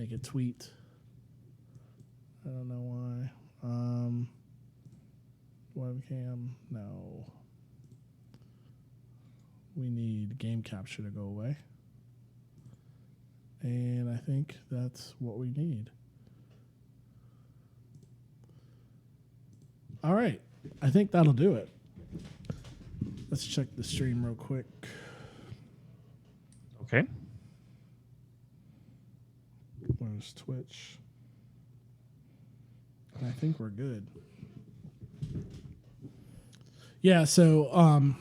make it tweet. I don't know why. Webcam, no. We need game capture to go away. And I think that's what we need. All right. I think that'll do it. Let's check the stream real quick. Okay. Where's Twitch? I think we're good. Yeah, so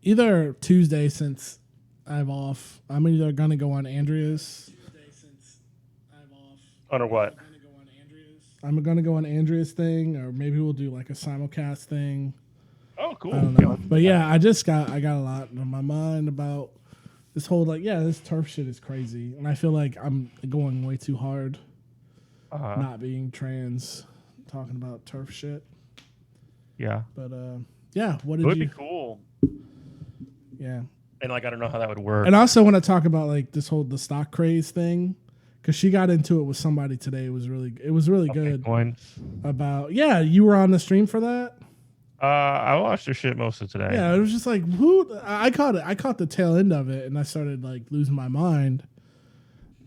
either Tuesday, since I'm off, I'm either going to go on Andrea's. Under what? I'm going to go on Andrea's thing, or maybe we'll do like a simulcast thing. Oh, cool. I don't know. But yeah, I got a lot on my mind about this whole, like, this turf shit is crazy. And I feel like I'm going way too hard not being trans, talking about turf shit. Yeah. But, yeah, what did you... It would be cool. Yeah. And, like, I don't know how that would work. And I also want to talk about, like, the stock craze thing, because she got into it with somebody today. It was really good. Coins. You were on the stream for that? I watched her shit most of today. Yeah, it was just like, who? I caught it. I caught the tail end of it, and I started like losing my mind.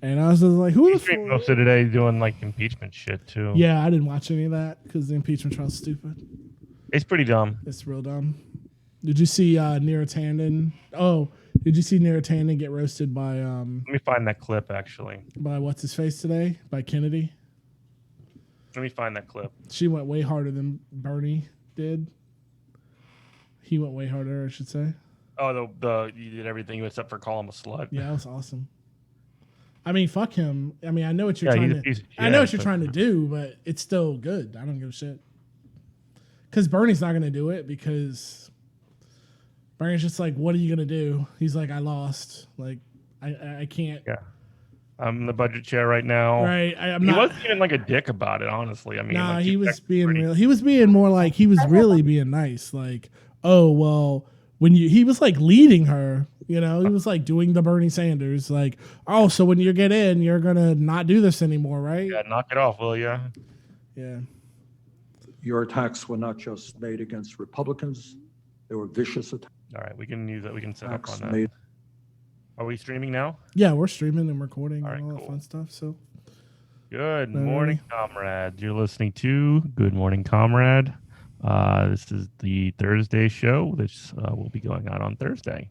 And I was just like, who the fuck? Most of today doing like impeachment shit too. Yeah, I didn't watch any of that because the impeachment trial's stupid. It's pretty dumb. It's real dumb. Did you see Neera Tanden? Oh, did you see Neera Tanden get roasted by? Let me find that clip actually. By what's his face today? By Kennedy. Let me find that clip. She went way harder than Bernie did. He went way harder, I should say. Oh, you did everything except for call him a slut. Yeah, that was awesome. I mean, fuck him. I mean, I know what you're trying to do, but it's still good. I don't give a shit. Because Bernie's not going to do it, because Bernie's just like, what are you going to do? He's like, I lost. Like, I can't. Yeah. I'm in the budget chair right now. Right. He wasn't even like a dick about it, honestly. I mean, nah, like, he was being real. He was being more like, he was really being nice. Like, oh, well, he was like leading her, he was like doing the Bernie Sanders, like, oh, so when you get in, you're going to not do this anymore, right? Yeah, knock it off, will ya? Yeah. Your attacks were not just made against Republicans. They were vicious attacks. All right, we can use that. We can set up on that. Are we streaming now? Yeah, we're streaming and recording all right, and all cool. that fun stuff. So, good morning, comrade. You're listening to Good Morning, Comrade. This is the Thursday show. This will be going on Thursday.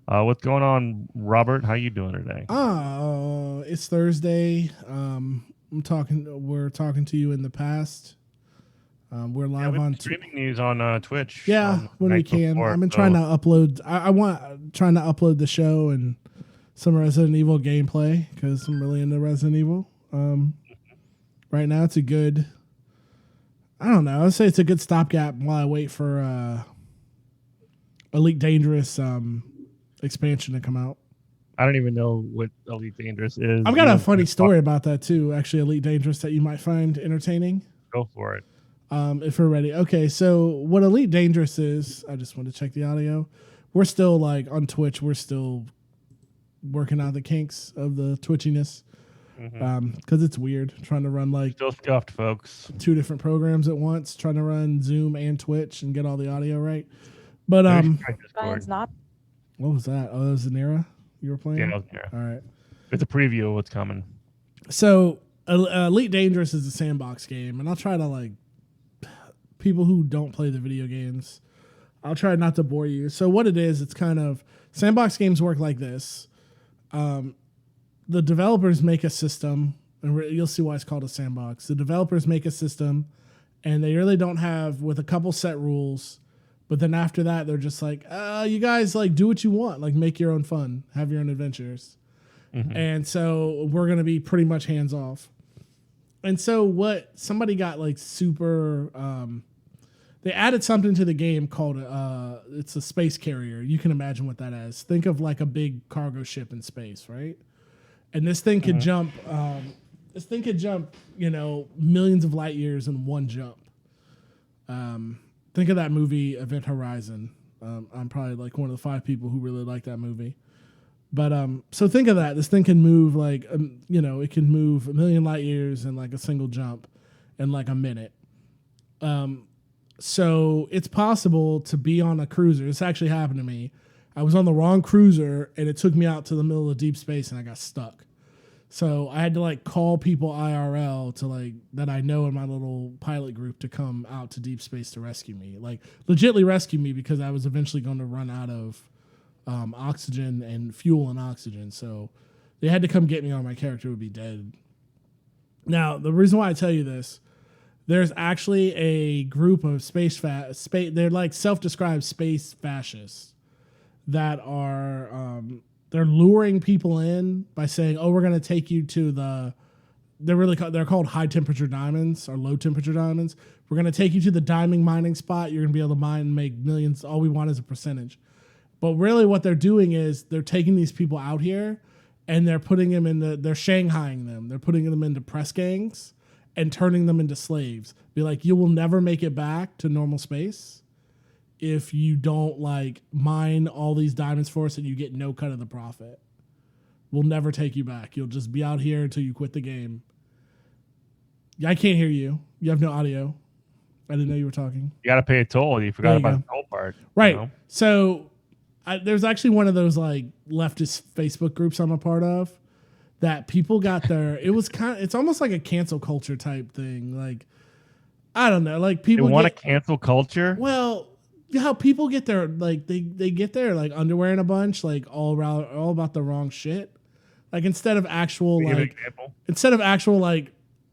What's going on, Robert? How you doing today? It's Thursday. We're talking to you in the past. We're live on streaming news on Twitch. Yeah, when we can. I've been trying to upload. Trying to upload the show and some Resident Evil gameplay, because I'm really into Resident Evil. Right now, it's a good. I don't know. I'd say it's a good stopgap while I wait for Elite Dangerous expansion to come out. I don't even know what Elite Dangerous is. I've got a funny story about that too. Actually, Elite Dangerous that you might find entertaining. Go for it. If we're ready. Okay, so what Elite Dangerous is, I just want to check the audio. We're still like on Twitch. We're still working out the kinks of the twitchiness. Because it's weird trying to run like still scuffed, folks. 2 different programs at once, trying to run Zoom and Twitch and get all the audio right. But not. What was that? Oh, that was Zanera you were playing? Yeah, that was Zanera. All right. It's a preview of what's coming. So Elite Dangerous is a sandbox game, and I'll try to like people who don't play the video games. I'll try not to bore you. So what it is, it's kind of sandbox games work like this. The developers make a system, and you'll see why it's called a sandbox. The developers make a system, and they really don't have, with a couple set rules, but then after that, they're just like, you guys like do what you want, like make your own fun, have your own adventures. And so we're going to be pretty much hands off. And so what somebody got like super, they added something to the game called, it's a space carrier. You can imagine what that is. Think of like a big cargo ship in space, right? And this thing could jump, millions of light years in one jump. Think of that movie, Event Horizon. I'm probably like one of the 5 people who really like that movie. But so think of that. This thing can move like it can move 1,000,000 light years in like a single jump in like a minute. So it's possible to be on a cruiser. This actually happened to me. I was on the wrong cruiser and it took me out to the middle of deep space and I got stuck. So I had to like call people IRL to like that I know in my little pilot group to come out to deep space to rescue me. Like legitly rescue me because I was eventually going to run out of oxygen and fuel and oxygen. So they had to come get me or my character would be dead. Now, the reason why I tell you this, there's actually a group of they're like self-described space fascists that are they're luring people in by saying, "Oh, we're going to take you to they're called high temperature diamonds or low temperature diamonds. We're going to take you to the diamond mining spot. You're going to be able to mine and make millions. All we want is a percentage." But really what they're doing is they're taking these people out here and they're putting them they're shanghaiing them. They're putting them into press gangs and turning them into slaves. Be like, you will never make it back to normal space if you don't like mine all these diamonds for us and you get no cut of the profit. We'll never take you back. You'll just be out here until you quit the game. I can't hear you. You have no audio. I didn't know you were talking. You got to pay a toll. You forgot about the toll part. Right. You know? So there's actually one of those like leftist Facebook groups I'm a part of that people got their, it's almost like a cancel culture type thing. Like, I don't know, like people want to cancel culture. Well, how people get their, like they get their like underwear in a bunch, like all about the wrong shit. Like instead of actual like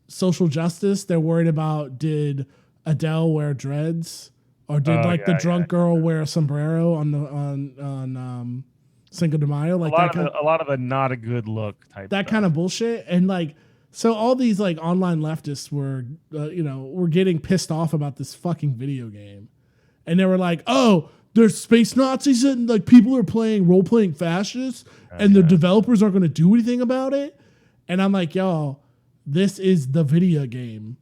social justice, they're worried about did Adele wear dreads or did the drunk girl wear a sombrero on Cinco de Mayo, like a lot of the not a good look type that stuff. kind of bullshit. And like, so all these like online leftists were, were getting pissed off about this fucking video game. And they were like, oh, there's space Nazis and like people are playing role-playing fascists and the developers aren't going to do anything about it. And I'm like, y'all, this is the video game.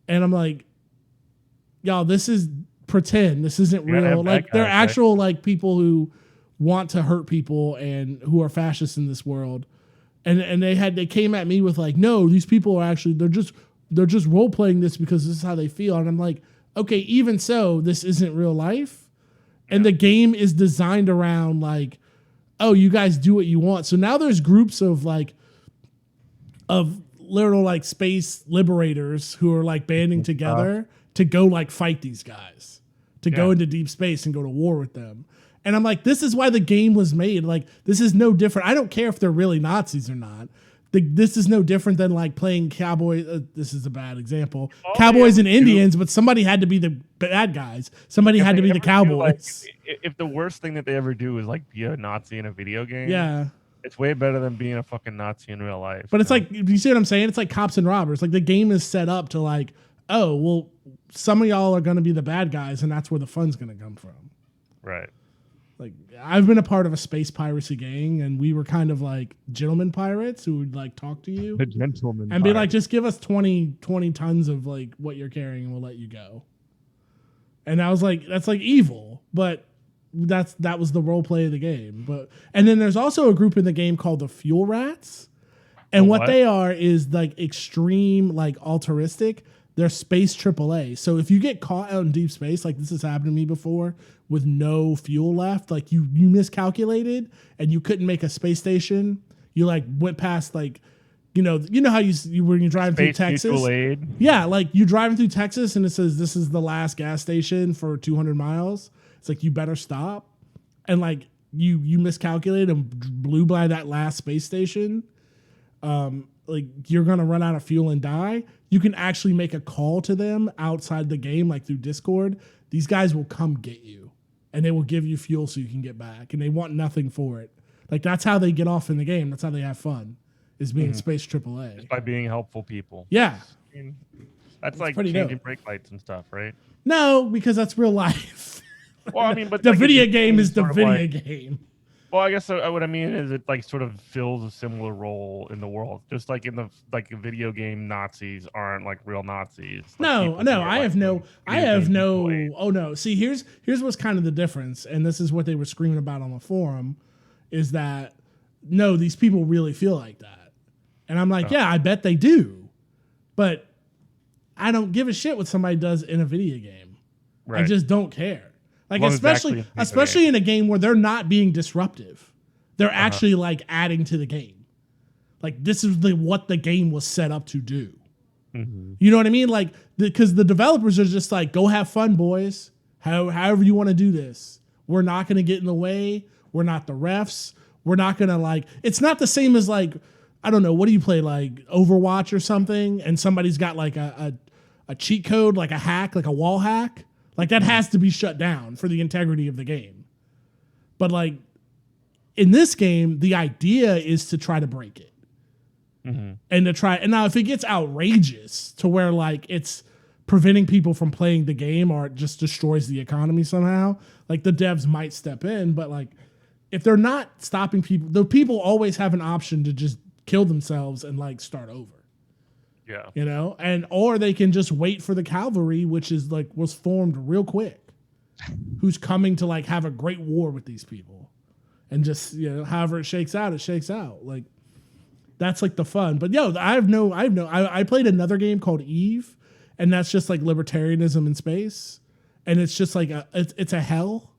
And I'm like, y'all, this is pretend. This isn't real. Like they're actual like people who want to hurt people and who are fascists in this world. And they came at me with like, no, these people are actually, they're just role playing this because this is how they feel. And I'm like, okay, even so, this isn't real life. And the game is designed around like, oh, you guys do what you want. So now there's groups of literal like space liberators who are like banding together to go like fight these guys, to go into deep space and go to war with them. And I'm like, this is why the game was made. Like, this is no different. I don't care if they're really Nazis or not. This is no different than like playing cowboys. This is a bad example. Cowboys and Indians, but somebody had to be the bad guys. Somebody had to be the cowboys. If the worst thing that they ever do is like be a Nazi in a video game, yeah, it's way better than being a fucking Nazi in real life. But it's like, do you see what I'm saying? It's like cops and robbers. Like the game is set up to like, oh, well, some of y'all are going to be the bad guys, and that's where the fun's going to come from. Right. Like, I've been a part of a space piracy gang, and we were kind of like gentlemen pirates who would like talk to you. The gentleman and be like, just give us 20 tons of like what you're carrying and we'll let you go. And I was like, that's like evil, but that was the role play of the game. And then there's also a group in the game called the Fuel Rats. And what they are is like extreme, like altruistic. They're space AAA. So if you get caught out in deep space, like this has happened to me before, with no fuel left, like you miscalculated and you couldn't make a space station. You like went past like, you know how you when you're driving through Texas. Yeah, like you're driving through Texas and it says this is the last gas station for 200 miles. It's like you better stop. And like you miscalculated and blew by that last space station. Like you're gonna run out of fuel and die. You can actually make a call to them outside the game, like through Discord. These guys will come get you and they will give you fuel so you can get back, and they want nothing for it. Like that's how they get off in the game. That's how they have fun, is being space AAA. Just by being helpful people. Yeah. I mean, that's like changing brake lights and stuff, right? No, because that's real life. Well, I mean, but the like video game is the video game. Well, I guess what I mean is it like sort of fills a similar role in the world. Just like in the video game, Nazis aren't like real Nazis. Like no, I have no. Oh no. See, here's what's kind of the difference, and this is what they were screaming about on the forum, is that no, these people really feel like that. And I'm like, yeah, I bet they do. But I don't give a shit what somebody does in a video game. Right. I just don't care. Like, As long as it's especially in a game where they're not being disruptive. They're actually like adding to the game. Like, this is what the game was set up to do. Mm-hmm. You know what I mean? Like, because the developers are just like, go have fun, boys. However you want to do this. We're not going to get in the way. We're not the refs. We're not going to like, it's not the same as like, I don't know, what do you play, like Overwatch or something? And somebody's got like a cheat code, like a hack, like a wall hack. Like, that has to be shut down for the integrity of the game. But like, in this game, the idea is to try to break it. Mm-hmm. And now if it gets outrageous to where like it's preventing people from playing the game or it just destroys the economy somehow, like the devs might step in. But like, if they're not stopping people, the people always have an option to just kill themselves and like start over. Yeah. You know, or they can just wait for the cavalry, which is like was formed real quick, who's coming to like have a great war with these people, and just, you know, however it shakes out, it shakes out. Like, that's like the fun. But I played another game called Eve, and that's just like libertarianism in space, and it's just like it's a hell.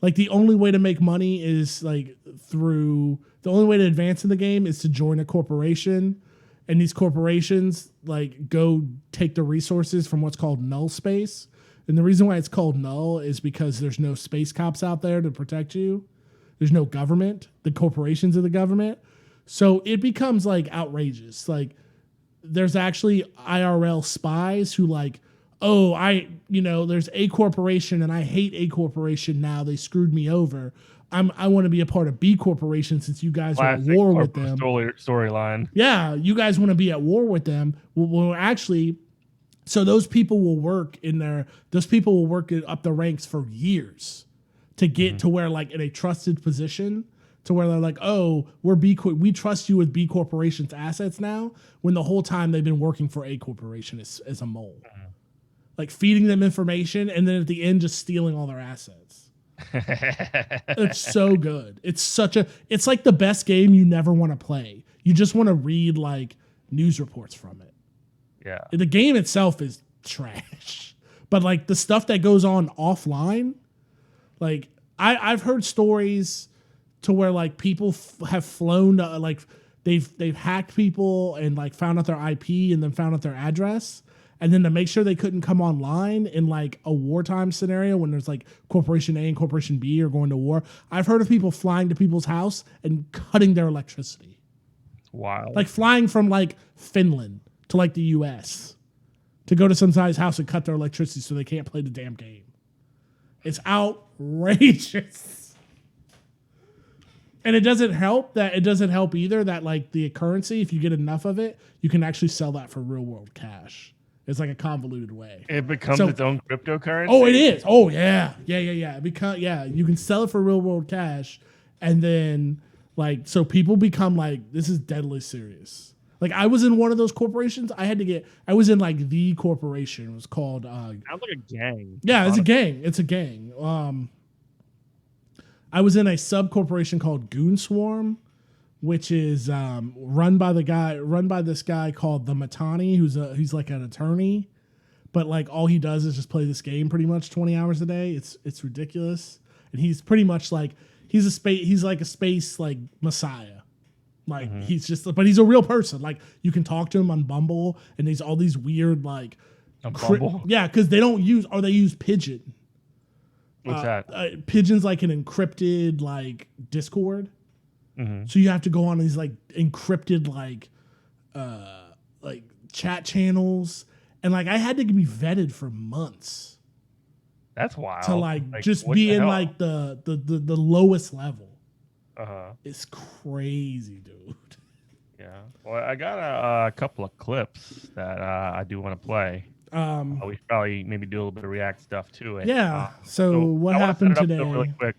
Like, the only way to make money is like the only way to advance in the game is to join a corporation. And these corporations like go take the resources from what's called null space. And the reason why it's called null is because there's no space cops out there to protect you. There's no government. The corporations are the government. So it becomes like outrageous. Like, there's actually IRL spies who like, oh, there's A corporation and I hate A corporation now. They screwed me over. I want to be a part of B corporation since you guys are at war with them. Storyline. Yeah, you guys want to be at war with them. Well, actually, so those people will work up the ranks for years to get to where like in a trusted position to where they're like, oh, we trust you with B corporation's assets now, when the whole time they've been working for A corporation as a mole, like feeding them information and then at the end just stealing all their assets. It's so good. It's like the best game you never want to play. You just want to read like news reports from it. Yeah. The game itself is trash, but like the stuff that goes on offline, like I've heard stories to where like people have flown like they've hacked people and like found out their IP and then found out their address. And then to make sure they couldn't come online in like a wartime scenario when there's like Corporation A and Corporation B are going to war. I've heard of people flying to people's house and cutting their electricity. Wow. Like flying from like Finland to like the US to go to some guy's house and cut their electricity so they can't play the damn game. It's outrageous. And it doesn't help either that like the currency, if you get enough of it, you can actually sell that for real world cash. It's like a convoluted way. It becomes its own cryptocurrency. Oh, it is. Oh, yeah. Yeah. You can sell it for real world cash. And then like, so people become like, this is deadly serious. Like, I was in one of those corporations. I was in like the corporation. It was called, sounds like a gang. Yeah, it's a gang. It's a gang. I was in a sub corporation called Goon Swarm, which is run by this guy called the Matani, he's like an attorney, but like all he does is just play this game pretty much 20 hours a day. It's ridiculous, and he's pretty much like he's like a space like messiah, like he's but he's a real person. Like you can talk to him on Bumble, and there's all these weird like Bumble. Yeah, because they use Pigeon. What's that? Pigeon's like an encrypted like Discord. Mm-hmm. So you have to go on these like encrypted like chat channels, and like I had to be vetted for months. That's wild. To like just be in like the lowest level. It's crazy, dude. Yeah. Well, I got a couple of clips that I do want to play. We should probably maybe do a little bit of React stuff to it. Yeah. So what happened today? Really quick.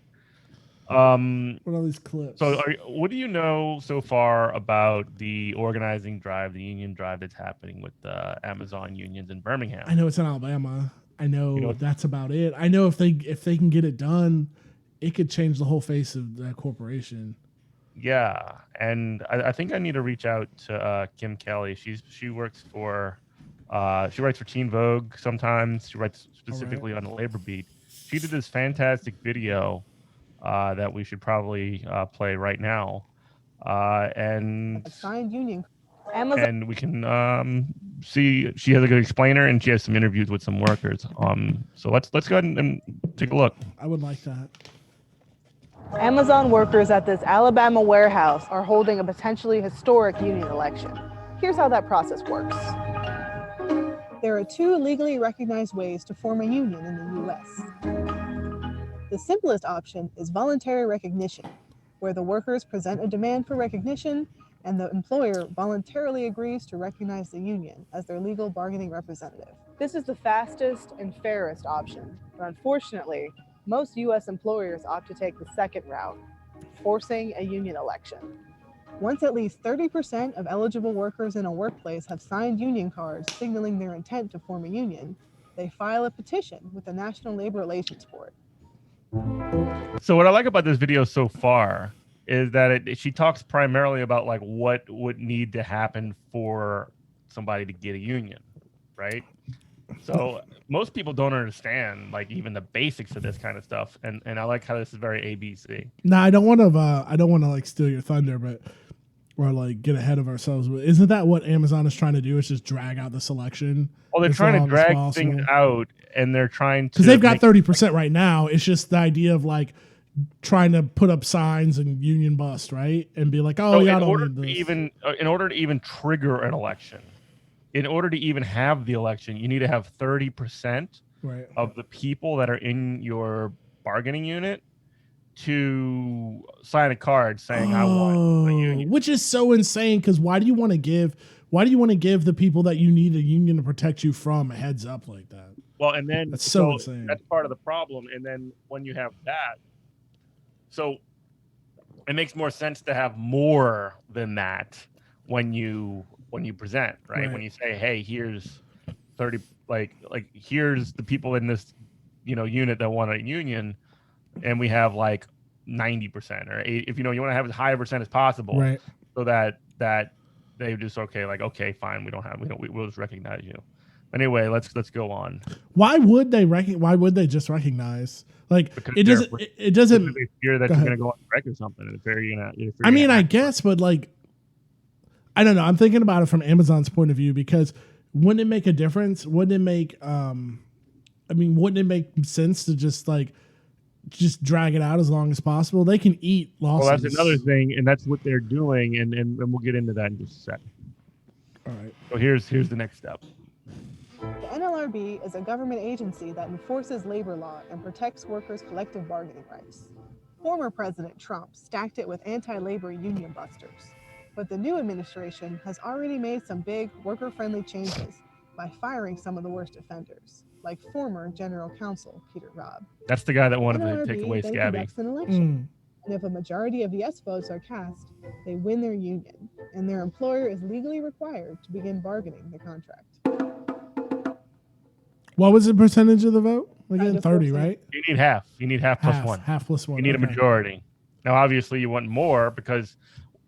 What are these clips? So what do you know so far about the organizing drive, the union drive that's happening with the Amazon unions in Birmingham? I know it's in Alabama. I know that's about it. I know if they can get it done, it could change the whole face of that corporation. Yeah, and I think I need to reach out to Kim Kelly. She works for she writes for Teen Vogue sometimes. She writes specifically on the labor beat. She did this fantastic video that we should probably play right now, and signed union. and we can see she has a good explainer and she has some interviews with some workers. So let's go ahead and take a look. I would like that. Amazon workers at this Alabama warehouse are holding a potentially historic union election. Here's how that process works. There are 2 legally recognized ways to form a union in the U.S. The simplest option is voluntary recognition, where the workers present a demand for recognition and the employer voluntarily agrees to recognize the union as their legal bargaining representative. This is the fastest and fairest option, but unfortunately, most U.S. employers opt to take the second route, forcing a union election. Once at least 30% of eligible workers in a workplace have signed union cards signaling their intent to form a union, they file a petition with the National Labor Relations Board. So what I like about this video so far is that she talks primarily about like what would need to happen for somebody to get a union, right? So most people don't understand like even the basics of this kind of stuff, and I like how this is very ABC. No, I don't want to like steal your thunder, but or like get ahead of ourselves. But isn't that what Amazon is trying to do? Is just drag out this election? Well, they're trying to drag things out, and they're trying to because they've got 30% right now. It's just the idea of like trying to put up signs and union bust, right, and be like, oh, yeah, in order to even trigger an election. In order to even have the election, you need to have 30% of the people that are in your bargaining unit to sign a card saying I want a union. Which is so insane because why do you want to give the people that you need a union to protect you from a heads up like that? Well, and then that's so insane. That's part of the problem. And then when you have that, so it makes more sense to have more than that when you present, right? When you say, hey, here's 30, like here's the people in this, unit that want a union, and we have like 90% or 80, if you want to have as high a percent as possible, right? So that they just okay, fine, we'll just recognize you. Anyway, let's go on. Why would they just recognize? Like because it doesn't they fear that you're gonna go on strike or something, and I guess, but like I don't know. I'm thinking about it from Amazon's point of view because wouldn't it make a difference? Wouldn't it make wouldn't it make sense to just drag it out as long as possible? They can eat losses. Well, that's another thing, and that's what they're doing, and we'll get into that in just a second. All right. So here's the next step. The NLRB is a government agency that enforces labor law and protects workers' collective bargaining rights. Former President Trump stacked it with anti-labor union busters. But the new administration has already made some big worker-friendly changes by firing some of the worst offenders, like former General Counsel Peter Robb. That's the guy that wanted to take away Scabby. An election. And if a majority of yes votes are cast, they win their union, and their employer is legally required to begin bargaining the contract. What was the percentage of the vote? Again, 30, right? You need half. You need half plus one. Half plus one. You need a majority. Now, obviously, you want more because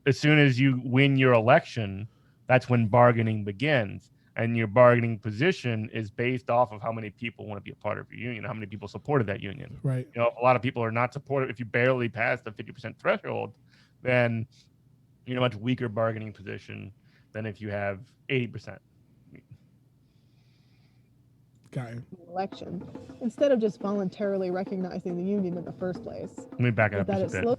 as soon as you win your election, that's when bargaining begins. And your bargaining position is based off of how many people want to be a part of your union, how many people supported that union. Right. If a lot of people are not supportive, if you barely pass the 50% threshold, then you're in a much weaker bargaining position than if you have 80%. Election, instead of just voluntarily recognizing the union in the first place. Let me back it up just a bit.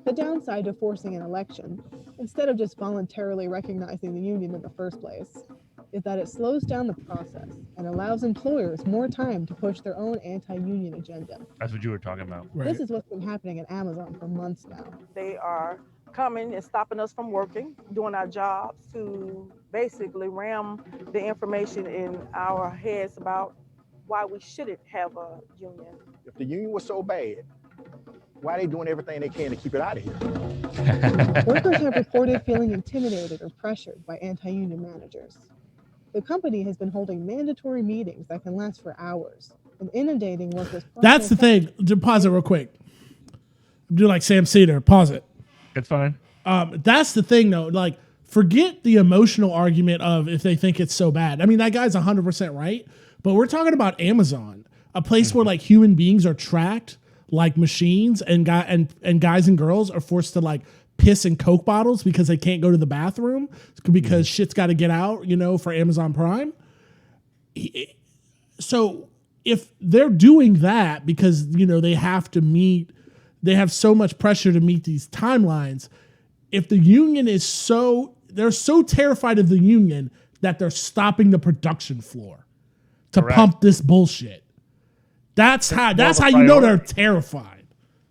The downside to forcing an election, instead of just voluntarily recognizing the union in the first place, is that it slows down the process and allows employers more time to push their own anti-union agenda. That's what you were talking about. Right. This is what's been happening at Amazon for months now. They are coming and stopping us from working, doing our jobs to basically ram the information in our heads about why we shouldn't have a union. If the union was so bad, why are they doing everything they can to keep it out of here? Workers have reported feeling intimidated or pressured by anti-union managers. The company has been holding mandatory meetings that can last for hours and inundating workers. That's the thing. Pause it real quick. Do like Sam Cedar. Pause it. It's fine. That's the thing, though. Like, forget the emotional argument of if they think it's so bad. I mean, that guy's 100% right. But we're talking about Amazon, a place where like human beings are tracked like machines, and guys and girls are forced to like piss in Coke bottles because they can't go to the bathroom because shit's got to get out, for Amazon Prime. So if they're doing that because, they have so much pressure to meet these timelines, if the union they're so terrified of the union that they're stopping the production floor to pump this bullshit. That's how you know they're terrified.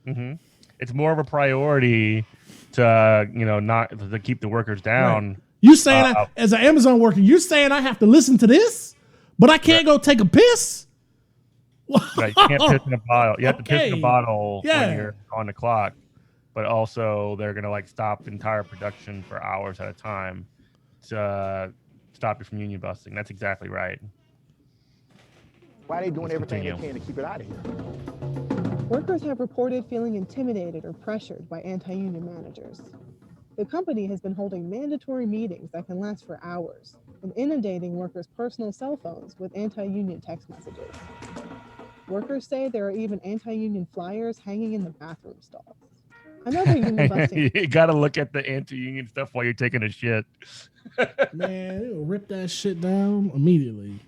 Mm-hmm. It's more of a priority to not to keep the workers down. Right. You saying as an Amazon worker, you're saying I have to listen to this, but I can't go take a piss? Right, you can't piss in a bottle. You have to piss in a bottle when you're on the clock, but also they're gonna like stop entire production for hours at a time to stop you from union busting. That's exactly right. Why are they doing everything they can to keep it out of here? Workers have reported feeling intimidated or pressured by anti-union managers. The company has been holding mandatory meetings that can last for hours and inundating workers' personal cell phones with anti-union text messages. Workers say there are even anti-union flyers hanging in the bathroom stalls. Another union busting. You got to look at the anti-union stuff while you're taking a shit. Man, it'll rip that shit down immediately.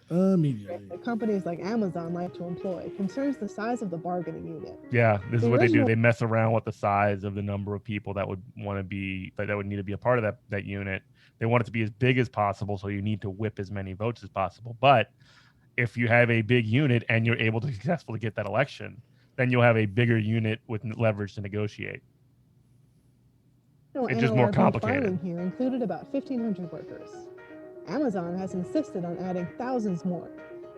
That companies like Amazon like to employ concerns the size of the bargaining unit. Yeah, this is what they do. They mess around with the size of the number of people that would want to be that would need to be a part of that unit. They want it to be as big as possible, so you need to whip as many votes as possible. But if you have a big unit and you're able to successfully get that election, then you'll have a bigger unit with leverage to negotiate. It's just more complicated. Here included about 1,500 workers. Amazon has insisted on adding thousands more,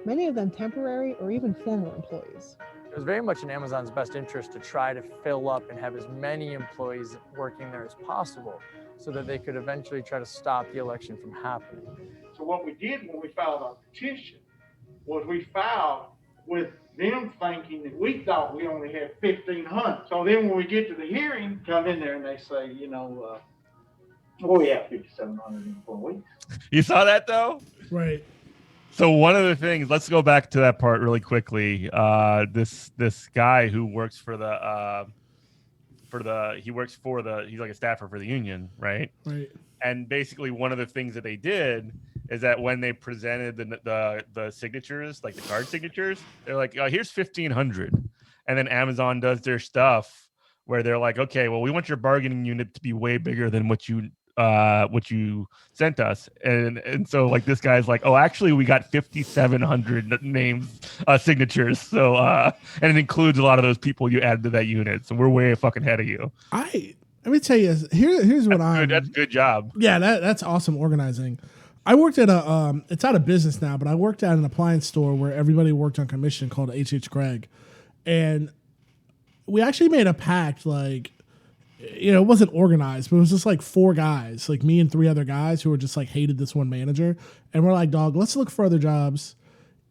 many of them temporary or even former employees. It was very much in Amazon's best interest to try to fill up and have as many employees working there as possible so that they could eventually try to stop the election from happening. So what we did when we filed our petition was we filed with them thinking that we thought we only had 1,500. So then when we get to the hearing, come in there and they say, we have 5,700 employees. You saw that though? Right. So one of the things, let's go back to that part really quickly. This guy who works he's like a staffer for the union, right? Right. And basically one of the things that they did is that when they presented the signatures, like the card signatures, they're like, oh, here's 1,500. And then Amazon does their stuff where they're like, okay, well, we want your bargaining unit to be way bigger than what you sent us, and so like this guy's like, oh, actually we got 5,700 names, signatures, so and it includes a lot of those people you added to that unit, so we're way fucking ahead of you. Let me tell you, here's what that's a good job. Yeah, that's awesome organizing. I worked at it's out of business now, but I worked at an appliance store where everybody worked on commission called H.H. Gregg, and we actually made a pact, like, it wasn't organized, but it was just like 4 guys, like me and 3 other guys who were just like hated this one manager. And we're like, dog, let's look for other jobs.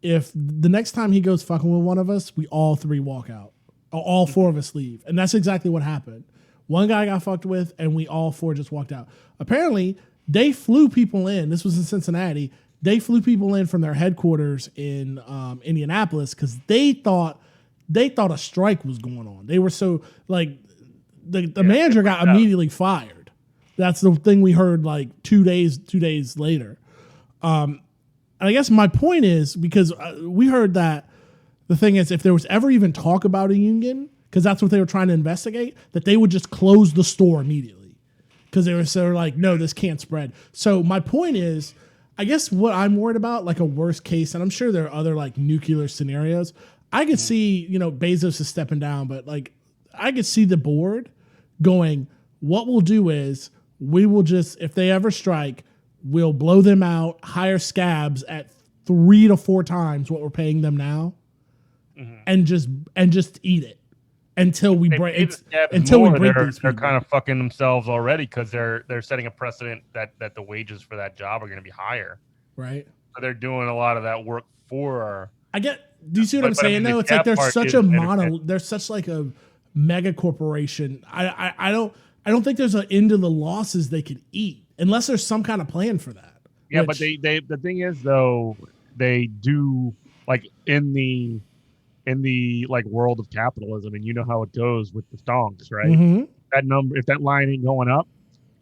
If the next time he goes fucking with one of us, we all 3 walk out. All 4 of us leave. And that's exactly what happened. One guy got fucked with and we all 4 just walked out. Apparently, they flew people in. This was in Cincinnati. They flew people in from their headquarters in Indianapolis because they thought a strike was going on. They were so like, the manager got immediately fired. That's the thing we heard like 2 days later. And I guess my point is, because we heard that the thing is, if there was ever even talk about a union, because that's what they were trying to investigate, that they would just close the store immediately because they were like, no, this can't spread. So my point is, I guess what I'm worried about, like a worst case, and I'm sure there are other like nuclear scenarios. I could see, Bezos is stepping down, but like, I could see the board going, what we'll do is we will just, if they ever strike, we'll blow them out, hire scabs at 3 to 4 times what we're paying them now, and just eat it until we break these they're kind of fucking themselves already because they're setting a precedent that the wages for that job are going to be higher. Right. So they're doing a lot of that work for. Do you see what I'm saying though? It's like there's such a there's such like a mega corporation. I don't think there's an end to the losses they could eat unless there's some kind of plan for that. Yeah, which- but they the thing is though, they do like in the like world of capitalism, and you know how it goes with the stonks, right? Mhm. That number, if that line ain't going up,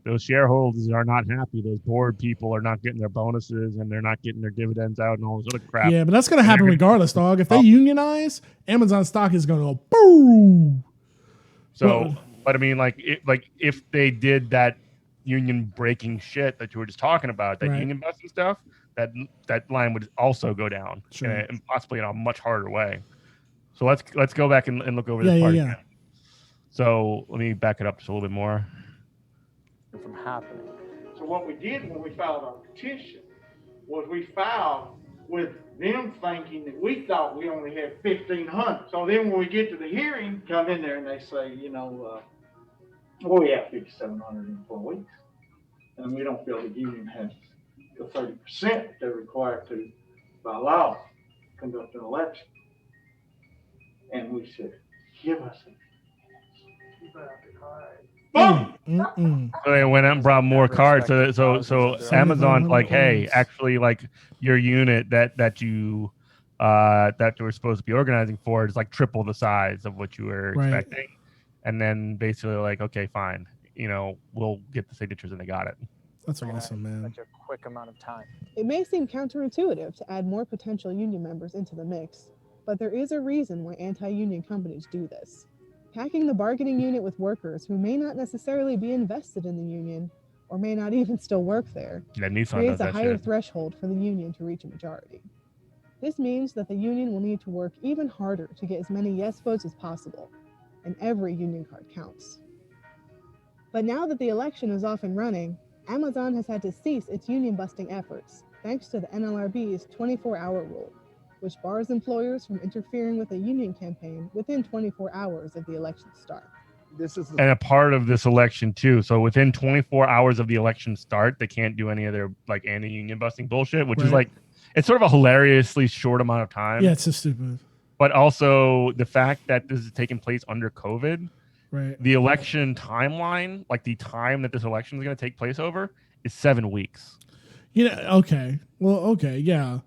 those shareholders are not happy. Those board people are not getting their bonuses, and they're not getting their dividends out, and all this other crap. Yeah, but that's gonna happen gonna- regardless, dog. If they unionize, Amazon stock is gonna go boom. So, but I mean, like if they did that union breaking shit that you were just talking about, that Right. union busting stuff, that line would also go down, Sure. and possibly in a much harder way. So let's go back and look over this Yeah, part yeah. again. So let me back it up just a little bit more. From happening. So what we did when we filed our petition was we filed with them thinking that we thought we only had 1,500. So then when we get to the hearing, come in there and they say, well, we have 5,700 employees. And we don't feel the union has the 30% that they're required to, by law, conduct an election. And we said, give us a boom! So they went out and brought more cards. So Amazon, like, hey, actually, like your unit that you were supposed to be organizing for is like triple the size of what you were Right. expecting, and then basically like, okay, fine, we'll get the signatures, and they got it. That's awesome, man. Such a quick amount of time. It may seem counterintuitive to add more potential union members into the mix, but there is a reason why anti-union companies do this. Packing the bargaining unit with workers who may not necessarily be invested in the union or may not even still work there Yeah, Nissan does creates a that higher shit. threshold for the union to reach a majority. This means that the union will need to work even harder to get as many yes votes as possible, and every union card counts. But now that the election is off and running, Amazon has had to cease its union busting efforts thanks to the NLRB's 24-hour rule, which bars employers from interfering with a union campaign within 24 hours of the election's start. This is And a part of this election too. So within 24 hours of the election start, they can't do any of their like anti-union busting bullshit, which is Right. like, it's sort of a hilariously short amount of time. Yeah, it's so stupid. But also the fact that this is taking place under COVID, Right. the election timeline, like the time that this election is going to take place over, is 7 weeks. Okay. Well, okay, yeah.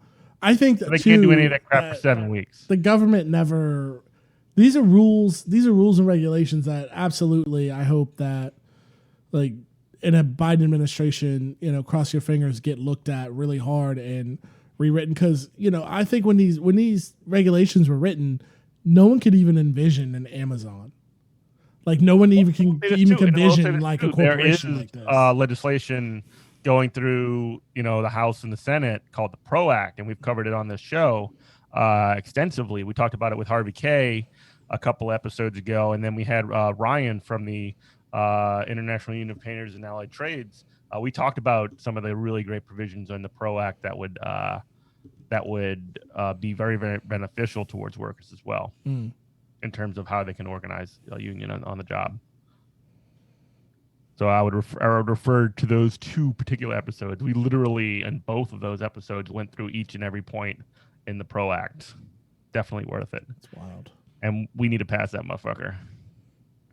I think that So they can't do too, any of that crap for that 7 weeks. The government never. These are rules and regulations that absolutely I hope that, like, in a Biden administration, cross your fingers, get looked at really hard and rewritten. Because I think when these regulations were written, no one could even envision an Amazon. Like no one even can envision like a corporation like this. Legislation going through, the House and the Senate called the PRO Act, and we've covered it on this show extensively. We talked about it with Harvey K a couple episodes ago, and then we had Ryan from the International Union of Painters and Allied Trades. We talked about some of the really great provisions in the PRO Act that would be very, very beneficial towards workers as well, in terms of how they can organize a union on the job. So I would refer to those two particular episodes. We literally, in both of those episodes, went through each and every point in the PRO Act. Definitely worth it. It's wild. And we need to pass that motherfucker.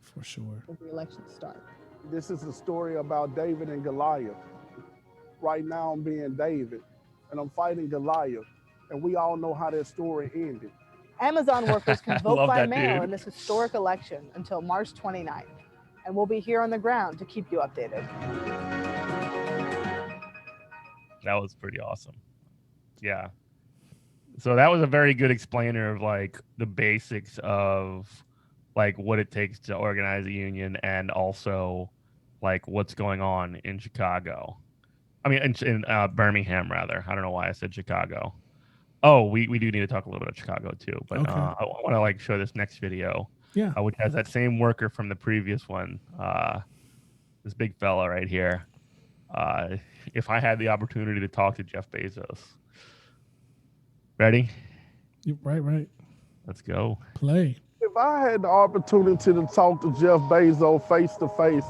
For sure. Of the election start. This is a story about David and Goliath. Right now I'm being David, and I'm fighting Goliath. And we all know how that story ended. Amazon workers can vote Love by that mail dude. in this historic election until March 29th. And we'll be here on the ground to keep you updated. That was pretty awesome. Yeah. So that was a very good explainer of like the basics of like what it takes to organize a union, and also like what's going on in Chicago. I mean, in Birmingham, rather. I don't know why I said Chicago. Oh, we do need to talk a little bit about Chicago too, but Okay. I want to like show this next video. Yeah. Which has that same worker from the previous one. This big fella right here. If I had the opportunity to talk to Jeff Bezos. Ready? Right. Let's go. Play. If I had the opportunity to talk to Jeff Bezos face to face,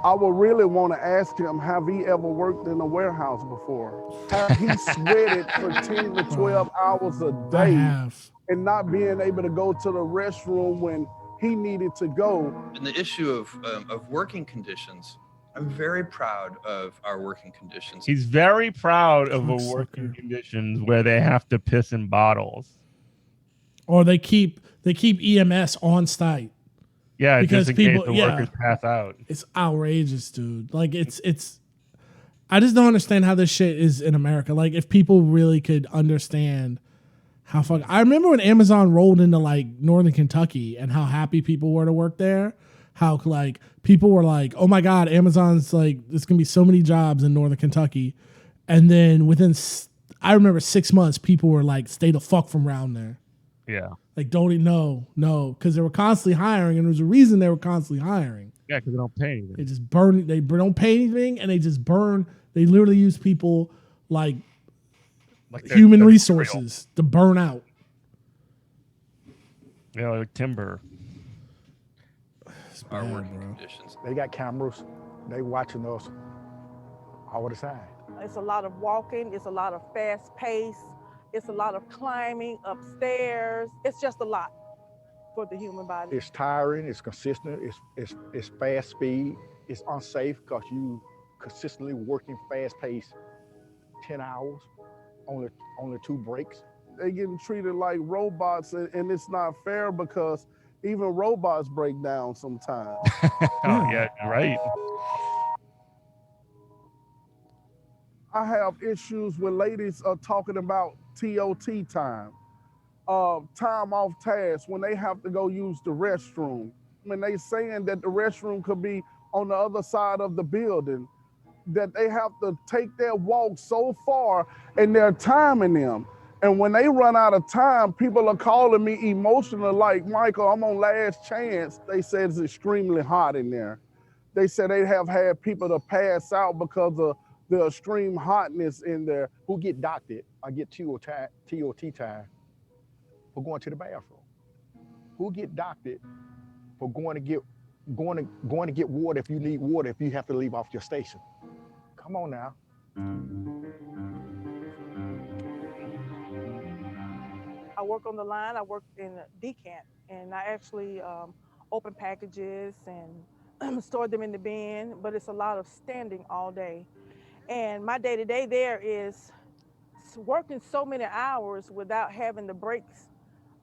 I would really want to ask him, have he ever worked in a warehouse before? Have he sweated for 10 to 12 hours a I day have. and not being able to go to the restroom when he needed to go. And the issue of working conditions, I'm very proud of our working conditions. He's very proud of the working conditions where they have to piss in bottles. Or they keep EMS on site. Yeah, because just in people, case the workers pass out. It's outrageous, dude. Like it's. I just don't understand how this shit is in America. Like if people really could understand how fuck. I remember when Amazon rolled into like Northern Kentucky and how happy people were to work there. How like people were like, oh my God, Amazon's like, there's gonna be so many jobs in Northern Kentucky. And then I remember 6 months, people were like, stay the fuck from around there. Yeah. Like, don't even, no. Because they were constantly hiring and there's a reason they were constantly hiring. Yeah, because they don't pay anything. They just burn, they don't pay anything and they just burn. They literally use people like human resources to burn out. Yeah, like timber. Our working conditions. They got cameras. They watching us all the time. It's a lot of walking. It's a lot of fast pace. It's a lot of climbing upstairs. It's just a lot for the human body. It's tiring. It's consistent. It's fast speed. It's unsafe because you consistently working fast pace 10 hours, only 2 breaks. They getting treated like robots, and it's not fair because even robots break down sometimes. Oh, yeah, right. I have issues when ladies are talking about TOT time, time off task, when they have to go use the restroom. When they saying that the restroom could be on the other side of the building, that they have to take their walk so far and they're timing them. And when they run out of time, people are calling me emotional, like, Michael, I'm on last chance. They said it's extremely hot in there. They said they have had people to pass out because of the extreme hotness in there. Who get doctored or get TOT time for going to the bathroom? Who get doctored for going to get water if you need water, if you have to leave off your station? Come on now. I work on the line. I work in a decant, and I actually open packages and store them in the bin, but it's a lot of standing all day. And my day-to-day there is working so many hours without having the breaks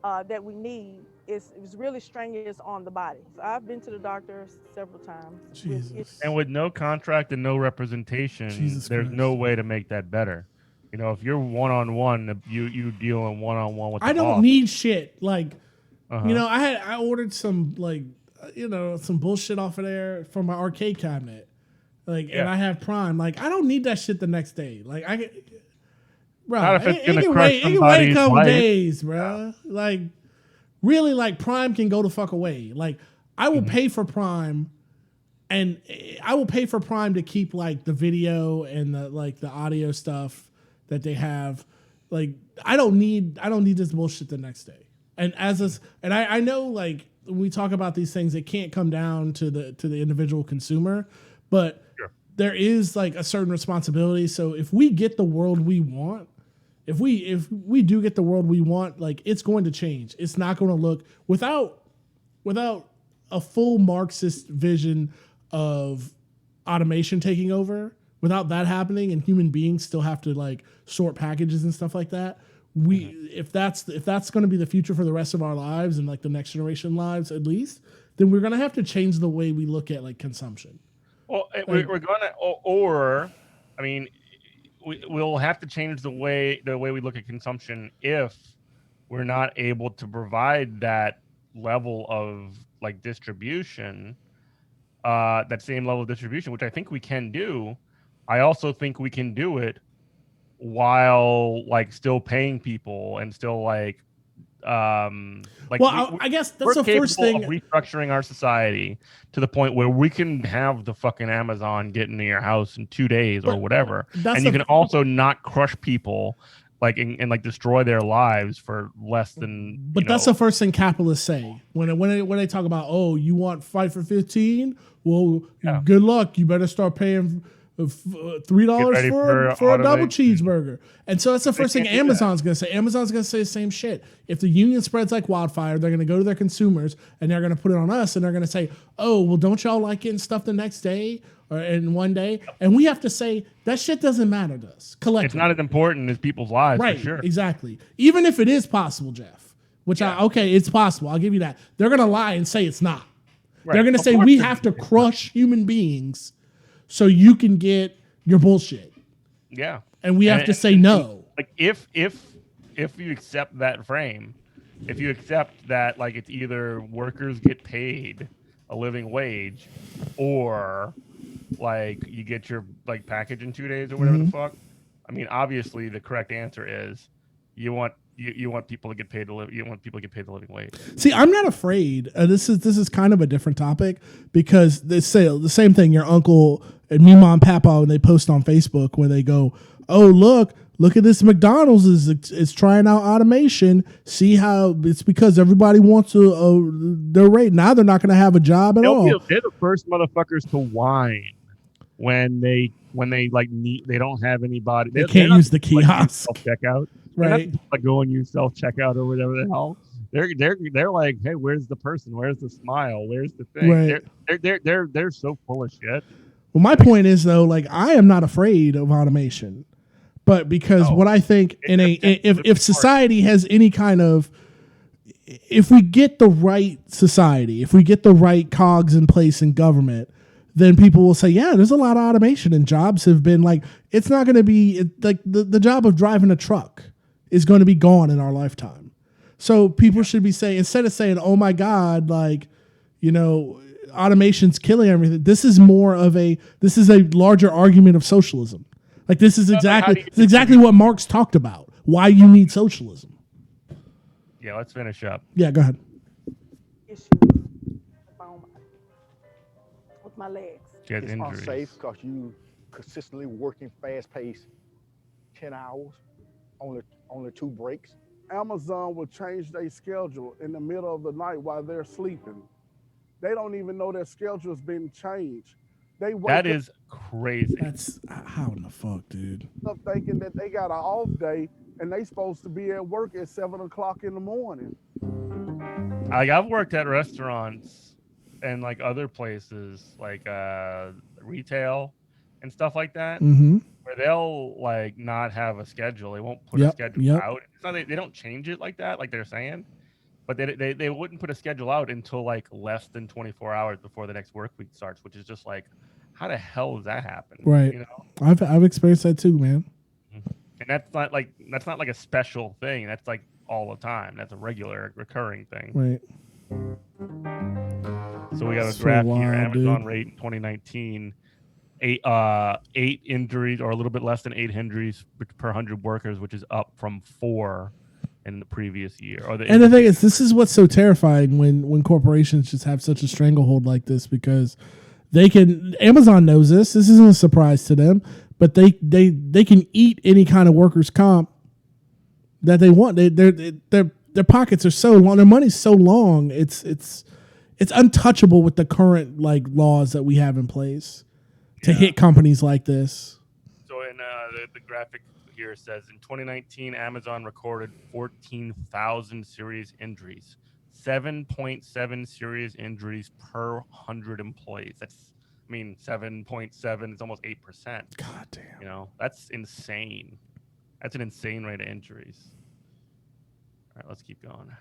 that we need. It's really strenuous on the body. So I've been to the doctor several times. Jesus. And with no contract and no representation, there's no way to make that better. You know, if you're one-on-one, you dealing one-on-one with the I don't boss. need shit. Like, you know, I ordered some, like, some bullshit off of there from my arcade cabinet. Like, and I have Prime. Like, I don't need that shit the next day. Like, bro, Not if it's gonna can crush wait a couple somebody's life. days, bro. Like, really, like, Prime can go the fuck away. Like, I will pay for Prime, and I will pay for Prime to keep, like, the video and the audio stuff that they have. Like, I don't need this bullshit the next day. And I know, like, when we talk about these things, it can't come down to the individual consumer, but there is, like, a certain responsibility. So if we get the world we want, if we do get the world we want, like, it's going to change. It's not going to look without a full Marxist vision of automation taking over. Without that happening and human beings still have to, like, sort packages and stuff like that, if that's going to be the future for the rest of our lives and, like, the next generation lives at least, then we're going to have to change the way we look at, like, consumption. Well, we're going to, or I mean, we'll have to change the way we look at consumption if we're not able to provide that level of, like, distribution, that same level of distribution, which I think we can do. I also think we can do it while, like, still paying people and still, like, I guess that's the first thing. Of restructuring our society to the point where we can have the fucking Amazon get into your house in 2 days or whatever, and you can also not crush people, like, and like destroy their lives for less than. But that's the first thing capitalists say when they talk about, oh, you want fight for 15? Well, good luck. You better start paying $3 ready for a automate. double cheeseburger. And so that's the first thing can't do Amazon's going to say. Amazon's going to say the same shit. If the union spreads like wildfire, they're going to go to their consumers and they're going to put it on us and they're going to say, oh, well, don't y'all like getting stuff the next day or in one day? And we have to say that shit doesn't matter to us collectively. It's not as important as people's lives, Right, for sure. exactly. Even if it is possible, Jeff, which okay, it's possible. I'll give you that. They're going to lie and say it's not. Right. They're going to Of say course we it have to crush human beings so you can get your bullshit. Yeah. And we have to say no. Like if you accept that frame, if you accept that like it's either workers get paid a living wage or like you get your like package in 2 days or whatever the fuck. I mean, obviously the correct answer is you want people to get paid to live. You want people to get paid the living wage. See, I'm not afraid. This is kind of a different topic because they say the same thing. Your uncle and me, mom, papa, when they post on Facebook where they go, "Oh, look at this McDonald's is trying out automation. See how it's because everybody wants their rate. Now they're not going to have a job at all." They're the first motherfuckers to whine when they like they don't have anybody. They can't use the kiosk. Like, self-checkout. Right. Like go and use self-checkout or whatever the hell. They're like, hey, where's the person? Where's the smile? Where's the thing? Right. They're so full of shit. Well, my point is though, like I am not afraid of automation, but because what I think if society has any kind of, if we get the right society, if we get the right cogs in place in government, then people will say, yeah, there's a lot of automation and jobs have been like, it's not going to be like the job of driving a truck is going to be gone in our lifetime. So people should be saying, instead of saying, oh my God, like, you know, automation's killing everything. This is a larger argument of socialism. Like this is exactly what Marx talked about. Why you need socialism. Yeah, let's finish up. Yeah, go ahead. Issues with my legs. It's unsafe because you consistently working fast paced 10 hours, only 2 breaks. Amazon will change their schedule in the middle of the night while they're sleeping. They don't even know their schedule's been changed. That is crazy. That's how in the fuck, dude. Up thinking that they got an off day and they supposed to be at work at 7 o'clock in the morning. Like I've worked at restaurants and like other places like retail and stuff like that, where they'll like not have a schedule. They won't put a schedule out. It's not, they don't change it like that, like they're saying, but they wouldn't put a schedule out until like less than 24 hours before the next work week starts, which is just like, how the hell does that happen? Right. You know, I've experienced that too, man. And that's not like a special thing. That's like all the time. That's a regular recurring thing. Right. So we got a graph here. Amazon rate in 2019, eight injuries or a little bit less than 8 injuries per 100 workers, which is up from 4 in the previous year. And the thing is, this is what's so terrifying when corporations just have such a stranglehold like this, because Amazon knows this. This isn't a surprise to them, but they can eat any kind of workers' comp that they want. Their pockets are so long, their money's so long. It's untouchable with the current like laws that we have in place to hit companies like this. So in the graphic here says in 2019, Amazon recorded 14,000 serious injuries, 7.7 serious injuries per 100 employees. That's, I mean, 7.7 is almost 8%. God damn. You know, that's insane. That's an insane rate of injuries. All right, let's keep going.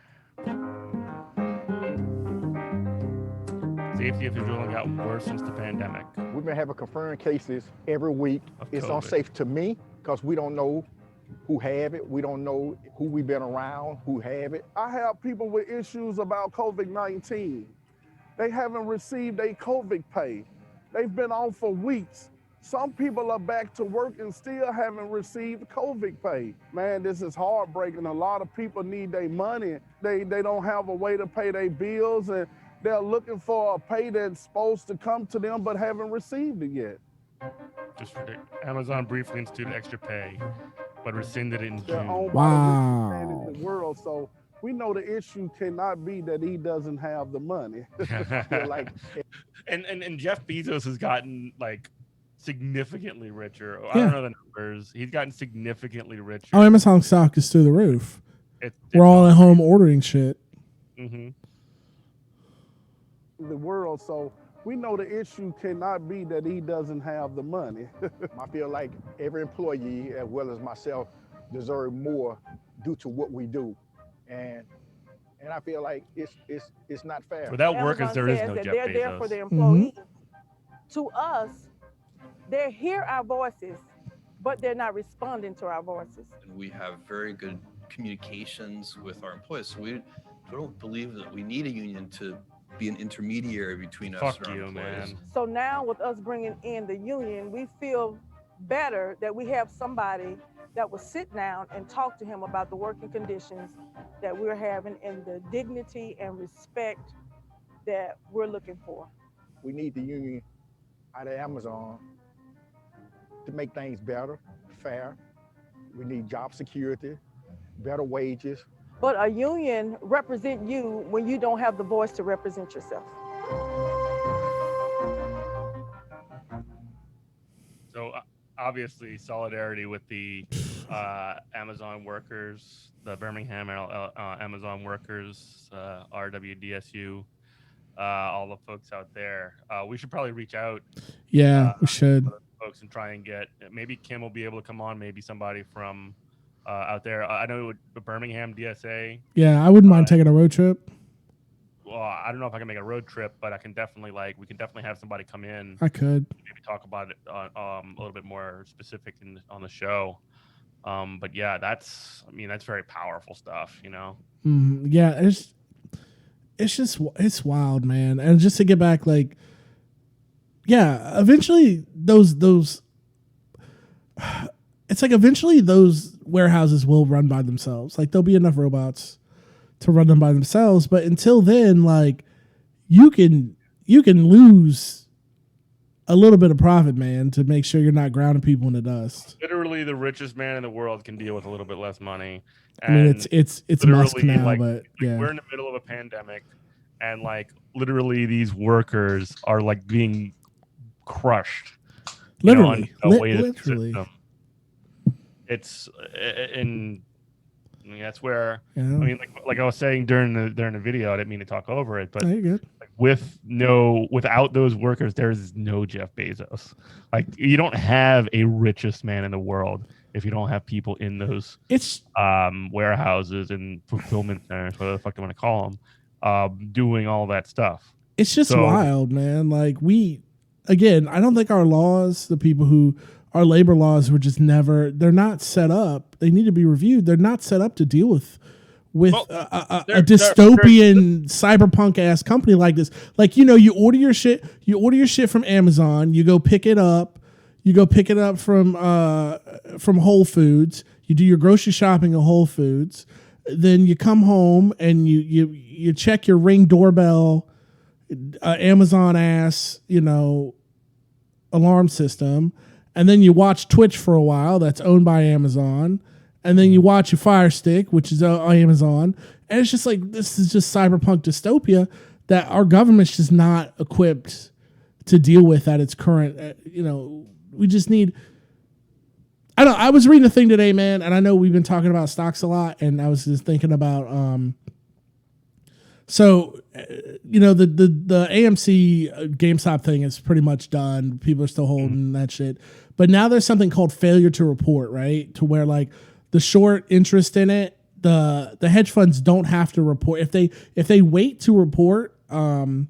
Safety of drilling got worse since the pandemic. We've been having confirmed cases every week. It's COVID. unsafe to me because we don't know who have it. We don't know who we've been around, who have it. I have people with issues about COVID-19. They haven't received a COVID pay. They've been on for weeks. Some people are back to work and still haven't received COVID pay. Man, this is heartbreaking. A lot of people need their money. They don't have a way to pay their bills, and they're looking for a pay that's supposed to come to them but haven't received it yet. Just ridiculous. Amazon briefly instituted extra pay, but rescinded it in June. Wow. In the world, so we know the issue cannot be that he doesn't have the money. And Jeff Bezos has gotten like significantly richer. I Yeah. don't know the numbers. He's gotten significantly richer. Oh, Amazon stock is through the roof. It's We're all at awesome. home ordering shit. Mm-hmm. The world, so we know the issue cannot be that he doesn't have the money. I feel like every employee, as well as myself, deserve more due to what we do, and I feel like it's not fair. Without workers, Amazon there is says no that Jeff they're there for Bezos. the employee. To us, they hear our voices, but they're not responding to our voices. And we have very good communications with our employees. So we don't believe that we need a union to be an intermediary between us Fuck and our you, employees. man. So now with us bringing in the union, we feel better that we have somebody that will sit down and talk to him about the working conditions that we're having and the dignity and respect that we're looking for. We need the union out of Amazon to make things better, fair. We need job security, better wages. But a union represent you when you don't have the voice to represent yourself. So obviously, solidarity with the Amazon workers, the Birmingham Amazon workers, RWDSU, all the folks out there. We should probably reach out. Yeah, we should. To those folks and try and get, maybe Kim will be able to come on. Maybe somebody from out there. I know the Birmingham DSA. Yeah, I wouldn't mind taking a road trip. Well, I don't know if I can make a road trip, but I can definitely we can definitely have somebody come in. I could maybe talk about it a little bit more specific on the show. But yeah, that's very powerful stuff, you know. Yeah, it's wild, man. And just to get back, like, yeah, eventually those it's like eventually those warehouses will run by themselves. Like, there'll be enough robots to run them by themselves, but until then, like, you can lose a little bit of profit, man, to make sure you're not grounding people in the dust. Literally, the richest man in the world can deal with a little bit less money. I mean, it's Musk now, like, but yeah, we're in the middle of a pandemic, and like literally, these workers are like being crushed. Literally, literally. It's and I mean, that's where yeah. I mean, like I was saying during the video, I didn't mean to talk over it, but Oh, you're good. like, without those workers, there's no Jeff Bezos. Like, you don't have a richest man in the world if you don't have people in those warehouses and fulfillment centers, whatever the fuck you want to call them, doing all that stuff. It's just wild, man. Like, I don't think our laws, our labor laws were just they're not set up. They need to be reviewed. They're not set up to deal with a dystopian cyberpunk ass company like this. Like, you order your shit from Amazon, you go pick it up from Whole Foods, you do your grocery shopping at Whole Foods, then you come home and you check your Ring doorbell, Amazon ass, alarm system, and then you watch Twitch for a while. That's owned by Amazon. And then you watch your Fire Stick, which is on Amazon. And it's just like, this is just cyberpunk dystopia that our government's just not equipped to deal with at its current, we just need, I was reading a thing today, man, and I know we've been talking about stocks a lot, and I was just thinking about, the AMC GameStop thing is pretty much done. People are still holding that shit. But now there's something called failure to report, right? To where, like, the short interest in it, the hedge funds don't have to report. If they wait to report, and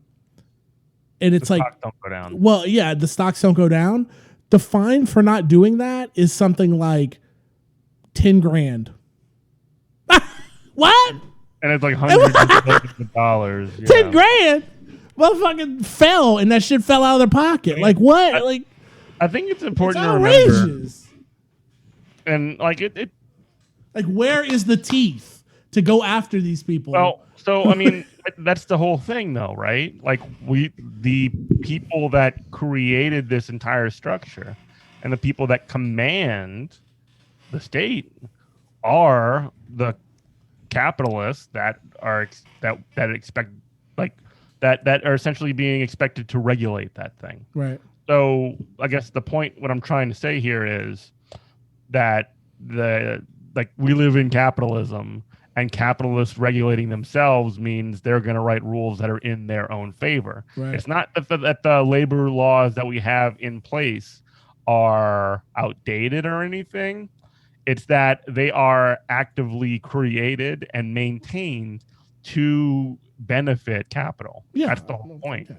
it's like, stocks don't go down. Well, yeah, the stocks don't go down. The fine for not doing that is something like $10,000. What? And it's like hundreds of millions of dollars. Yeah. $10,000, motherfucking fell, and that shit fell out of their pocket. Like, what? I think it's important it's to remember. outrageous. And like it, like, where is the teeth to go after these people? Well, so I mean, that's the whole thing, though, right? Like, the people that created this entire structure, and the people that command the state, are the capitalists that are that expect, like, that are essentially being expected to regulate that thing. Right. So I guess what I'm trying to say here is that we live in capitalism, and capitalists regulating themselves means they're going to write rules that are in their own favor. Right. It's not that the labor laws that we have in place are outdated or anything. It's that they are actively created and maintained to benefit capital. Yeah, That's the whole point. Yeah.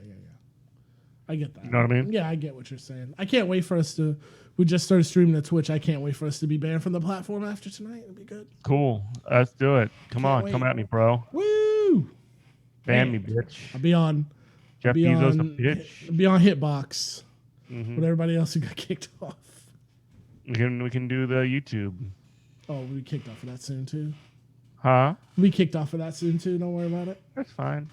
I get that. You know what I mean? Yeah, I get what you're saying. I can't wait for us to. We just started streaming to Twitch. I can't wait for us to be banned from the platform after tonight. It'll be good. Cool. Let's do it. Come Can't on, wait. come at me, bro. Woo! Ban me, Man. bitch. I'll be on. Jeff Bezos, a bitch. I'll be on Hitbox Mhm. with everybody else who got kicked off. We can do the YouTube. Oh, we'll be kicked off of that soon too. Huh? We'll be kicked off of that soon too. Don't worry about it. That's fine.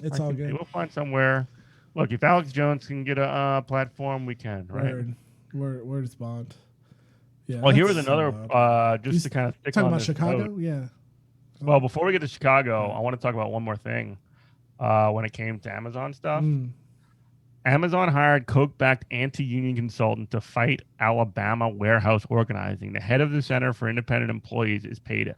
It's all good. We'll find somewhere. Look, if Alex Jones can get a platform, we can, right? Word is Bond. Yeah. Well, here was that's another, so just to kind of stick talking on about this Chicago. note. Yeah. Well, before we get to Chicago, I want to talk about one more thing. When it came to Amazon stuff, Amazon hired Koch-backed anti-union consultant to fight Alabama warehouse organizing. The head of the Center for Independent Employees is paid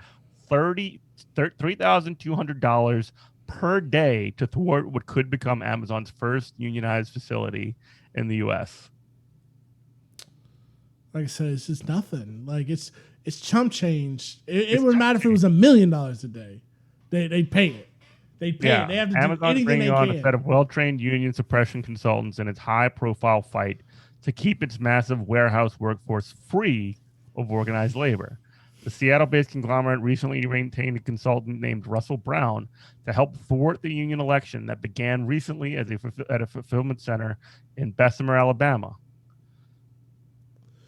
$3,200 per day to thwart what could become Amazon's first unionized facility in the U.S. Like I said, it's just nothing. Like it's chump change. It wouldn't matter if it was $1 million a day. They'd pay it. They'd pay it. They have to do Amazon's anything bringing they on can. a set of well-trained union suppression consultants in its high-profile fight to keep its massive warehouse workforce free of organized labor. The Seattle-based conglomerate recently retained a consultant named Russell Brown to help thwart the union election that began recently at a fulfillment center in Bessemer, Alabama.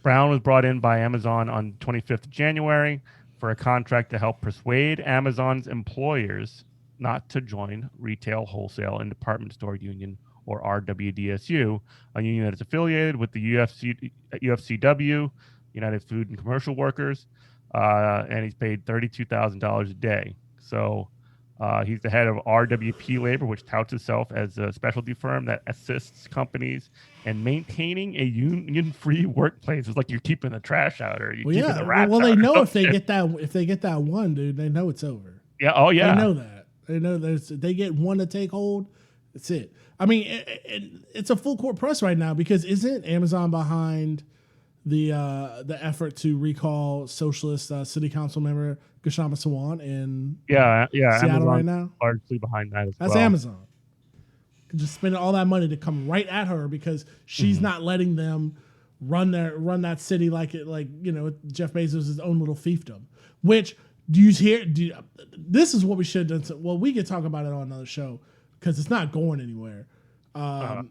Brown was brought in by Amazon on 25th of January for a contract to help persuade Amazon's employers not to join Retail, Wholesale, and Department Store Union, or RWDSU, a union that is affiliated with the UFCW, United Food and Commercial Workers, and he's paid $32,000 a day. So he's the head of RWP Labor, which touts itself as a specialty firm that assists companies in maintaining a union-free workplace. It's like you're keeping the trash out, or you're keeping the rats out. Well, they know if they get that one, dude, they know it's over. Yeah. Oh, yeah. They know that. They know they get one to take hold. That's it. I mean, it's a full court press right now because isn't Amazon behind the effort to recall socialist city council member Gashama Sawant in Seattle Amazon right now? Largely behind that as well. That's Amazon. Just spending all that money to come right at her because she's not letting them run that city like Jeff Bezos' own little fiefdom. Which this is what we should have done. Well, we could talk about it on another show because it's not going anywhere. I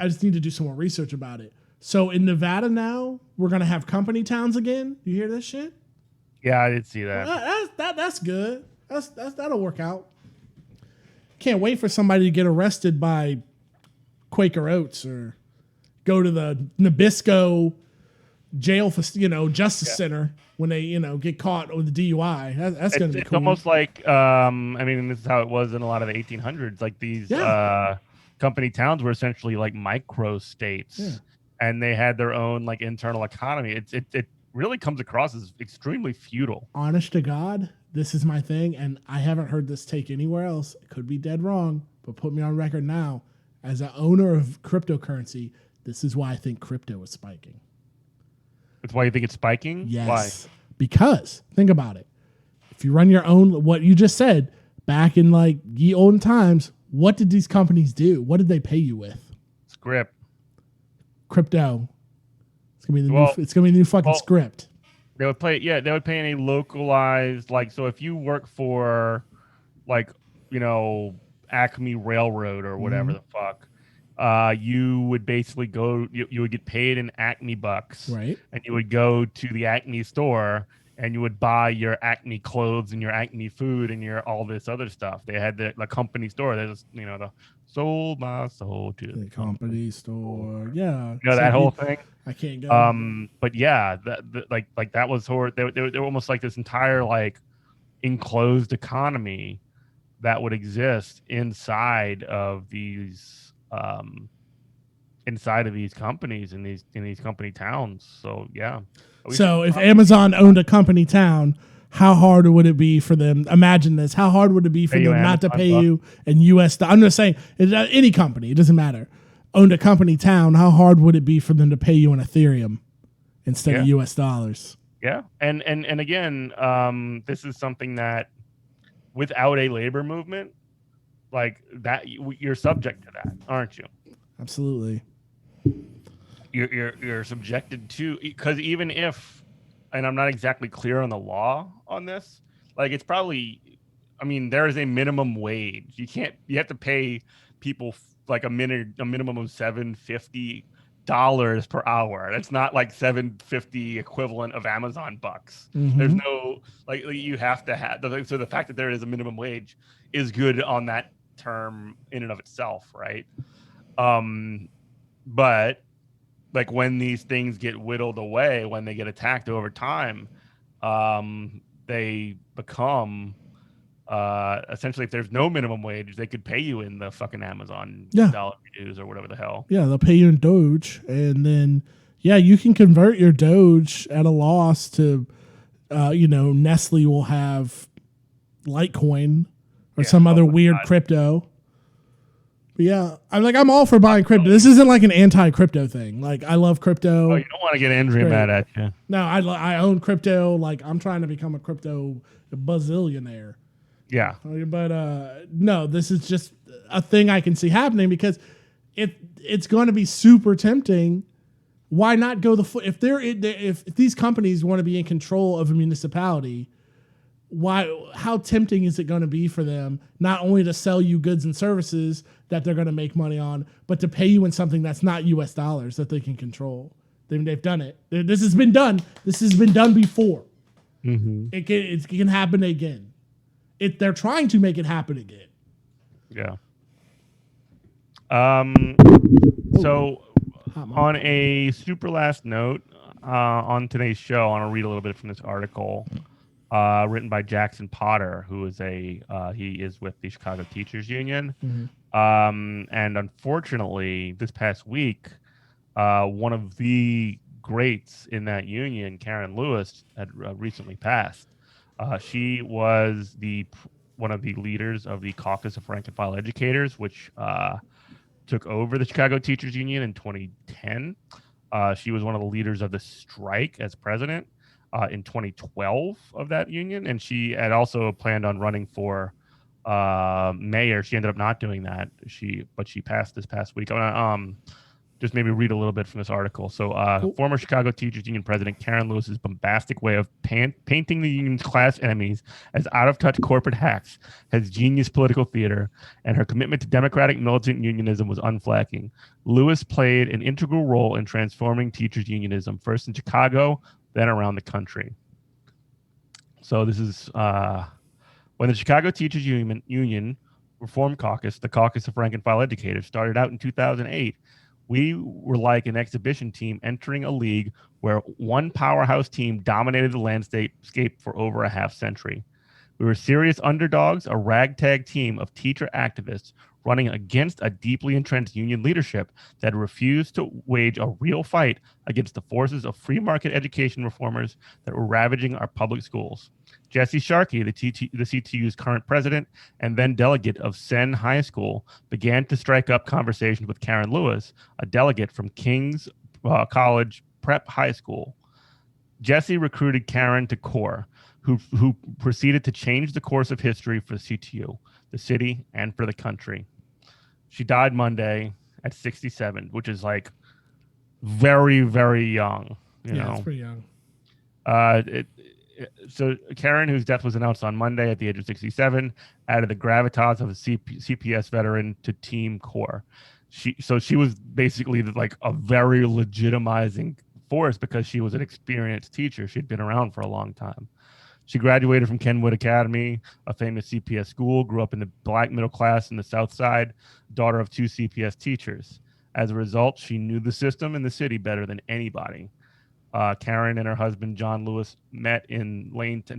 just need to do some more research about it. So in Nevada now, we're gonna have company towns again. You hear this shit? Yeah, I did see that. That's good. That'll work out. Can't wait for somebody to get arrested by Quaker Oats or go to the Nabisco jail for Justice Center when they get caught with the DUI. That's gonna be cool. It's almost like I mean, this is how it was in a lot of the 1800s. Like these company towns were essentially like micro states, and they had their own like internal economy. It really comes across as extremely feudal. Honest to God, this is my thing, and I haven't heard this take anywhere else. It could be dead wrong, but put me on record now. As an owner of cryptocurrency, this is why I think crypto is spiking. That's why you think it's spiking? Yes. Why? Because, think about it. If you run your own, what you just said, back in like ye olden times, what did these companies do? What did they pay you with? Script. Crypto. It's gonna be the new fucking script. They would pay in a localized, like, so if you work for like, Acme Railroad or whatever the fuck, you would basically you would get paid in Acme bucks, right? And you would go to the Acme store and you would buy your Acme clothes and your Acme food and your all this other stuff. They had the company store. There's the sold my soul to the company store. Yeah, that whole thing. I can't go. But yeah, that was horrible. They were almost like this entire like enclosed economy that would exist inside of these company towns. And it was basically like, you know, you would get paid in Acme bucks, and you would buy your Acme clothes and your Acme food and your all this other stuff. They had the company store. There's the sold my soul to the company store. Yeah, that whole thing. But yeah, like that was horrible. They were almost like this entire like enclosed economy that would exist inside of these inside of these companies in these company towns. So yeah. So if Amazon owned a company town, how hard would it be for them? Imagine this. How hard would it be for them not to pay you in US? I'm just saying, any company, it doesn't matter, owned a company town. How hard would it be for them to pay you in Ethereum instead of US dollars? Yeah. And again, this is something that without a labor movement like that, you're subject to that, aren't you? Absolutely. You're subjected to, because even if, and I'm not exactly clear on the law on this, like it's probably, I mean, there is a minimum wage. You have to pay people like a minimum of $7.50 per hour. That's not like $7.50 equivalent of Amazon bucks. Mm-hmm. There's no, like you have to have, so the fact that there is a minimum wage is good on that term in and of itself, right? But like when these things get whittled away, when they get attacked over time, they become essentially, if there's no minimum wage, they could pay you in the fucking Amazon dollar dues or whatever the hell. Yeah, they'll pay you in Doge, and then you can convert your Doge at a loss to, Nestle will have Litecoin or some other weird crypto. But I'm all for buying crypto. This isn't like an anti-crypto thing. Like, I love crypto. Oh, you don't want to get Andrea mad at you. No, I own crypto. Like, I'm trying to become a crypto bazillionaire. Yeah. But no, this is just a thing I can see happening because it's going to be super tempting. Why not go if these companies want to be in control of a municipality? How tempting is it going to be for them not only to sell you goods and services that they're going to make money on, but to pay you in something that's not US dollars that they can control? They've done it. This has been done. This has been done before. Mm-hmm. It can happen again. They're trying to make it happen again. Yeah. So on a super last note, on today's show, I want to read a little bit from this article written by Jackson Potter, who is he is with the Chicago Teachers Union. Mm-hmm. And unfortunately, this past week, one of the greats in that union, Karen Lewis, had recently passed. She was one of the leaders of the Caucus of Rank and File Educators, which took over the Chicago Teachers Union in 2010. She was one of the leaders of the strike as president in 2012 of that union, and she had also planned on running for mayor. She ended up not doing that. But she passed this past week. I'm gonna just maybe read a little bit from this article. So, former Chicago Teachers Union President Karen Lewis's bombastic way of painting the union's class enemies as out-of-touch corporate hacks has genius political theater, and her commitment to democratic militant unionism was unflagging. Lewis played an integral role in transforming teachers' unionism, first in Chicago, then around the country. So this is when the Chicago Teachers Union Reform Caucus, the Caucus of Rank and File Educators, started out in 2008. We were like an exhibition team entering a league where one powerhouse team dominated the landscape for over a half century. We were serious underdogs, a ragtag team of teacher activists running against a deeply entrenched union leadership that refused to wage a real fight against the forces of free market education reformers that were ravaging our public schools. Jesse Sharkey, the CTU's current president and then delegate of Senn High School, began to strike up conversations with Karen Lewis, a delegate from King's College Prep High School. Jesse recruited Karen to CORE, who proceeded to change the course of history for the CTU, the city, and for the country. She died Monday at 67, which is like very, very young. You know? It's pretty young. So Karen, whose death was announced on Monday at the age of 67, added the gravitas of a CPS veteran to Team CORE. She was basically like a very legitimizing force because she was an experienced teacher. She'd been around for a long time. She graduated from Kenwood Academy, a famous CPS school, grew up in the black middle class in the South Side, daughter of two CPS teachers. As a result, she knew the system and the city better than anybody. Karen and her husband, John Lewis, met in Lane Tech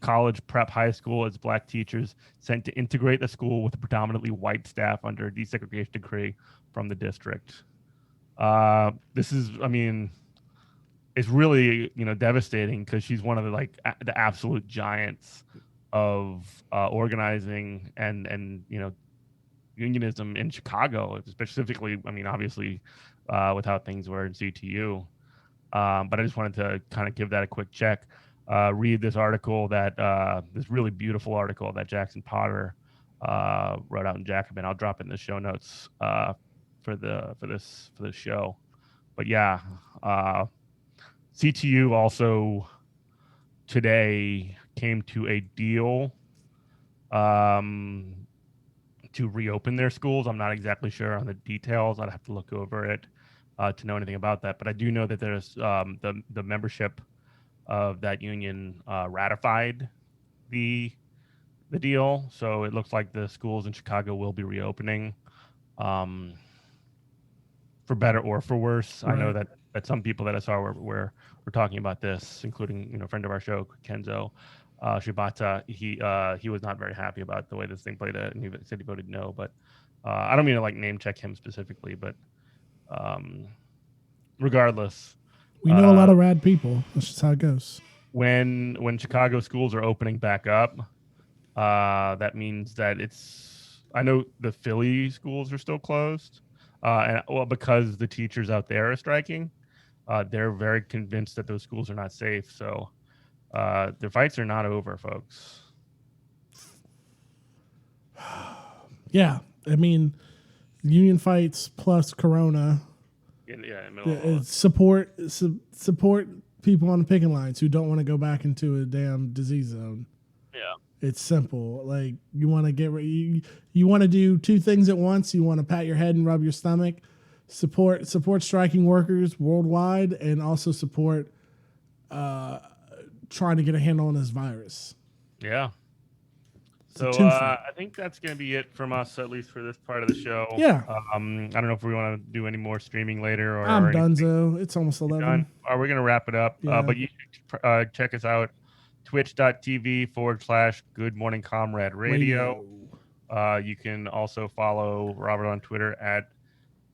college prep high school as black teachers sent to integrate the school with a predominantly white staff under a desegregation decree from the district. This is, I mean, it's really, devastating because she's one of the absolute giants of organizing and unionism in Chicago, specifically. I mean, obviously, with how things were in CTU. But I just wanted to kind of give that a quick check. Read this article this really beautiful article that Jackson Potter wrote out in Jacobin. I'll drop it in the show notes for this show. But yeah, CTU also today came to a deal to reopen their schools. I'm not exactly sure on the details. I'd have to look over it to know anything about that. But I do know that there's the membership of that union ratified the deal. So it looks like the schools in Chicago will be reopening, for better or for worse. Right. I know that some people that I saw were talking about this, including a friend of our show, Kenzo Shibata. He was not very happy about the way this thing played out, and he said he voted no. But I don't mean to name check him specifically, but regardless, we know a lot of rad people. That's just how it goes. When Chicago schools are opening back up, that means that I know the Philly schools are still closed, because the teachers out there are striking. They're very convinced that those schools are not safe. So the fights are not over, folks. Yeah, I mean, union fights plus Corona. Support people on the picking lines who don't want to go back into a damn disease zone. Yeah, it's simple. Like, you want to you want to do two things at once. You want to pat your head and rub your stomach. Support striking workers worldwide, and also support trying to get a handle on this virus. Yeah. So I think that's going to be it from us, at least for this part of the show. Yeah. I don't know if we want to do any more streaming later. I'm donezo. It's almost 11. We're going to wrap it up. Yeah. But you should check us out, twitch.tv/Good Morning Comrade Radio. You can also follow Robert on Twitter at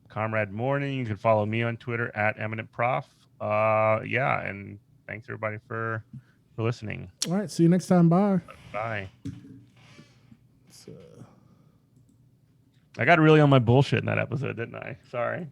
Comrade Morning. You can follow me on Twitter at Eminent Prof. And thanks everybody for listening. All right. See you next time. Bye. Bye. I got really on my bullshit in that episode, didn't I? Sorry.